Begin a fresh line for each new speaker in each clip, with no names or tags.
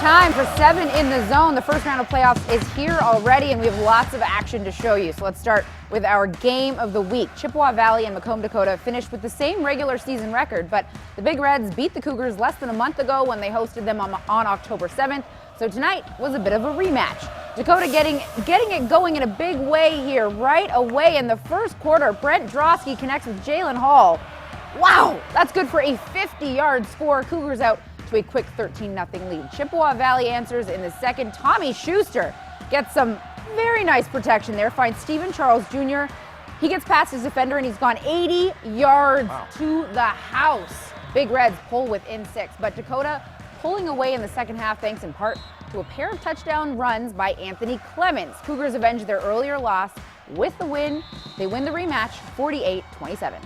time for 7 in the Zone. The first round of playoffs is here already, and we have lots of action to show you. So let's start with our game of the week. Chippewa Valley and Macomb Dakota finished with the same regular season record, but the Big Reds beat the Cougars less than a month ago when they hosted them on October 7th. So tonight was a bit of a rematch. Dakota getting it going in a big way here right away in the first quarter. Brent Drosky connects with Jalen Hall. Wow, that's good for a 50-yard score. Cougars out to a quick 13-0 lead. Chippewa Valley answers in the second. Tommy Schuster gets some very nice protection there. Finds Stephen Charles Jr. He gets past his defender and he's gone 80 yards to the house. Big Reds pull within 6, but Dakota pulling away in the second half thanks in part to a pair of touchdown runs by Anthony Clements. Cougars avenge their earlier loss with the win. They win the rematch 48-27.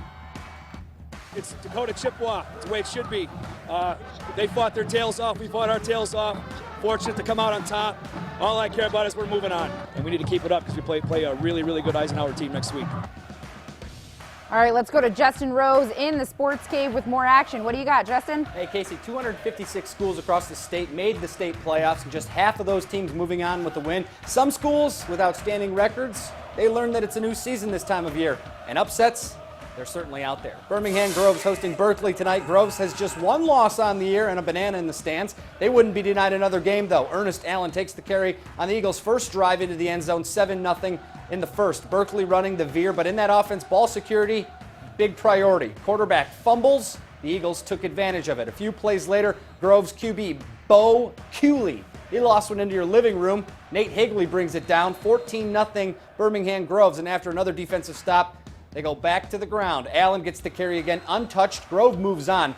It's Dakota Chippewa. It's the way it should be. They fought their tails off. We fought our tails off. Fortunate to come out on top. All I care about is we're moving on. And we need to keep it up because we play a really, really good Eisenhower team next week.
All right, let's go to Justin Rose in the Sports Cave with more action. What do you got, Justin?
Hey, Casey, 256 schools across the state made the state playoffs, and just half of those teams moving on with the win. Some schools with outstanding records, they learned that it's a new season this time of year. And upsets, they're certainly out there. Birmingham Groves hosting Berkeley tonight. Groves has just one loss on the year and a banana in the stands. They wouldn't be denied another game, though. Ernest Allen takes the carry on the Eagles' first drive into the end zone, 7-0 in the first. Berkeley running the veer, but in that offense, ball security, big priority. Quarterback fumbles. The Eagles took advantage of it. A few plays later, Groves QB Bo Cooley. He lost one into your living room. Nate Higley brings it down, 14-0 Birmingham Groves, and after another defensive stop, they go back to the ground. Allen gets the carry again, untouched. Grove moves on,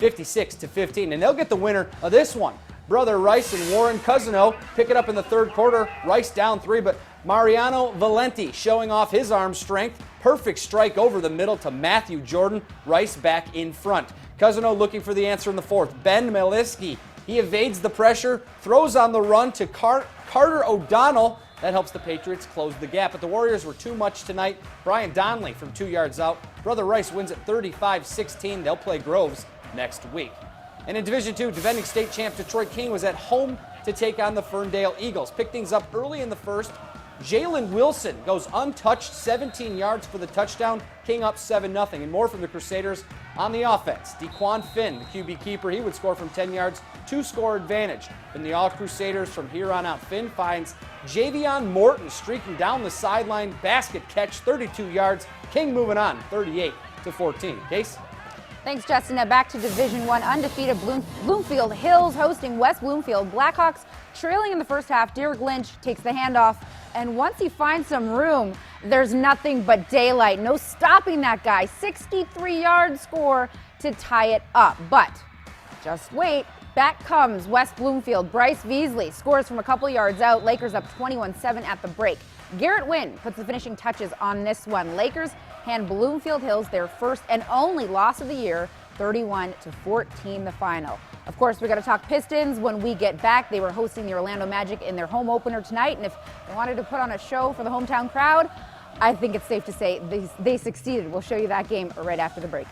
56-15, and they'll get the winner of this one. Brother Rice and Warren Cousino pick it up in the third quarter. Rice down 3, but Mariano Valenti showing off his arm strength. Perfect strike over the middle to Matthew Jordan. Rice back in front. Cousino looking for the answer in the fourth. Ben Meliski, he evades the pressure, throws on the run to Carter O'Donnell. That helps the Patriots close the gap, but the Warriors were too much tonight. Brian Donnelly from 2 yards out. Brother Rice wins at 35-16. They'll play Groves next week. And in Division II, defending state champ Detroit King was at home to take on the Ferndale Eagles. Picked things up early in the first. Jalen Wilson goes untouched, 17 yards for the touchdown. King up 7-0. And more from the Crusaders on the offense. DeQuan Finn, the QB keeper, he would score from 10 yards, 2-score advantage. And the All Crusaders from here on out. Finn finds Javion Morton streaking down the sideline, basket catch, 32 yards. King moving on, 38-14. Case?
Thanks, Justin. Now back to Division I. Undefeated Bloomfield Hills hosting West Bloomfield. Blackhawks trailing in the first half. Derek Lynch takes the handoff, and once he finds some room, there's nothing but daylight. No stopping that guy. 63-yard score to tie it up. But just wait. Back comes West Bloomfield. Bryce Veasley scores from a couple yards out. Lakers up 21-7 at the break. Garrett Wynn puts the finishing touches on this one. Lakers hand Bloomfield Hills their first and only loss of the year, 31-14 the final. Of course, we're going to talk Pistons when we get back. They were hosting the Orlando Magic in their home opener tonight, and if they wanted to put on a show for the hometown crowd, I think it's safe to say they succeeded. We'll show you that game right after the break.